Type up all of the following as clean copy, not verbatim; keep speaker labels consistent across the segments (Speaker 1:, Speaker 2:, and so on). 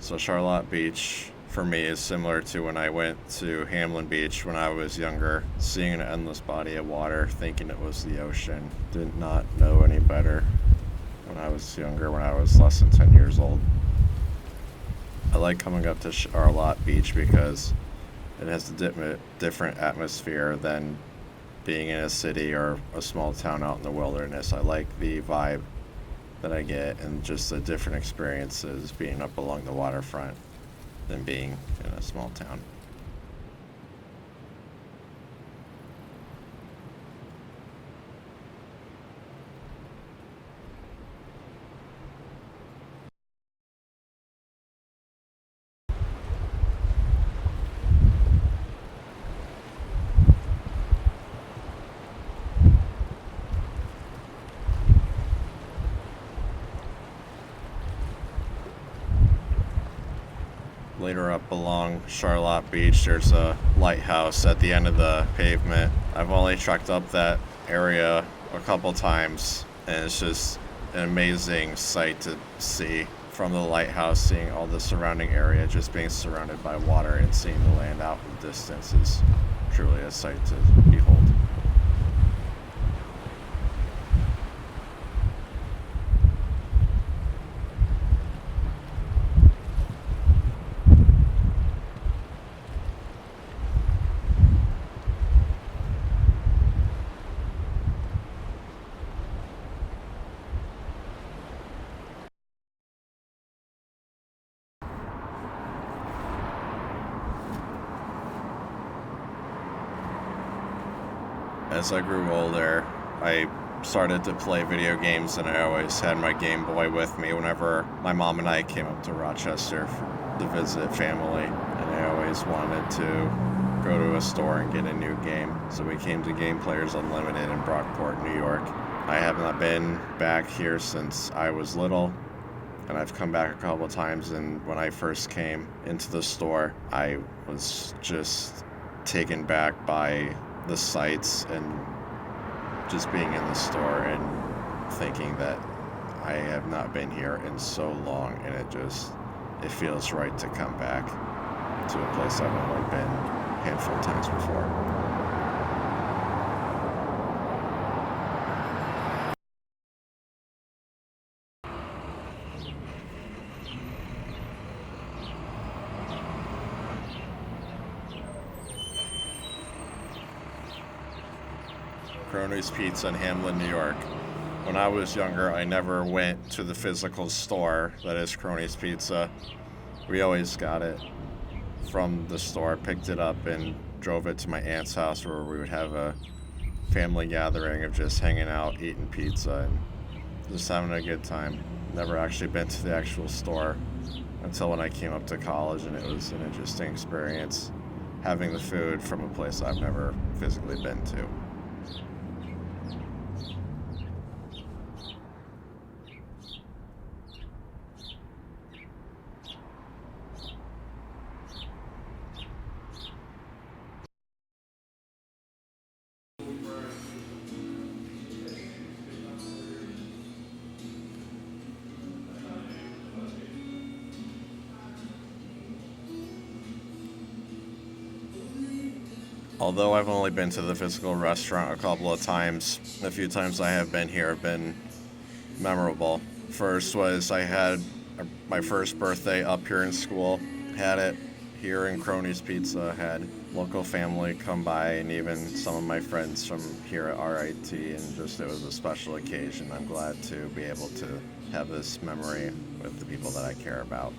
Speaker 1: So Charlotte Beach for me is similar to when I went to Hamlin Beach when I was younger, seeing an endless body of water, thinking it was the ocean. Did not know any better when I was younger, when I was less than 10 years old. I like coming up to Charlotte Beach because it has a different atmosphere than being in a city or a small town out in the wilderness. I like the vibe that I get and just the different experiences being up along the waterfront than being in a small town. Later up along Charlotte Beach, there's a lighthouse at the end of the pavement. I've only trekked up that area a couple times, and it's just an amazing sight to see from the lighthouse, seeing all the surrounding area, just being surrounded by water and seeing the land out in the distance is truly a sight to behold. As I grew older, I started to play video games, and I always had my Game Boy with me whenever my mom and I came up to Rochester to visit family, and I always wanted to go to a store and get a new game. So we came to Game Players Unlimited in Brockport, New York. I have not been back here since I was little, and I've come back a couple of times, and when I first came into the store, I was just taken back by the sights and just being in the store and thinking that I have not been here in so long, and it feels right to come back to a place I've only been a handful of times before. Cronies Pizza in Hamlin, New York. When I was younger, I never went to the physical store that is Cronies Pizza. We always got it from the store, picked it up, and drove it to my aunt's house where we would have a family gathering of just hanging out, eating pizza, and just having a good time. Never actually been to the actual store until when I came up to college, and it was an interesting experience having the food from a place I've never physically been to. Although I've only been to the physical restaurant a couple of times, the few times I have been here have been memorable. First was I had my first birthday up here in school, had it here in Cronies Pizza, had local family come by and even some of my friends from here at RIT, and just it was a special occasion. I'm glad to be able to have this memory with the people that I care about.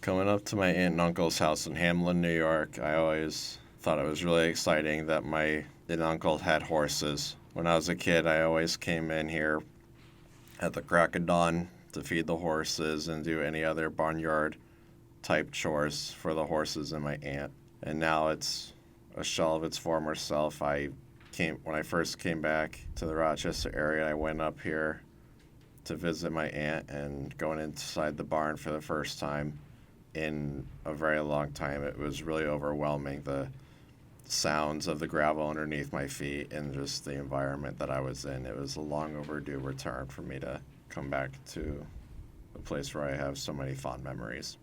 Speaker 1: Coming up to my aunt and uncle's house in Hamlin, New York, I always thought it was really exciting that my aunt and uncle had horses. When I was a kid, I always came in here at the crack of dawn to feed the horses and do any other barnyard type chores for the horses and my aunt. And now it's a shell of its former self. I when I first came back to the Rochester area, I went up here to visit my aunt, and going inside the barn for the first time in a very long time, it was really overwhelming. The sounds of the gravel underneath my feet and just the environment that I was in. It was a long overdue return for me to come back to a place where I have so many fond memories.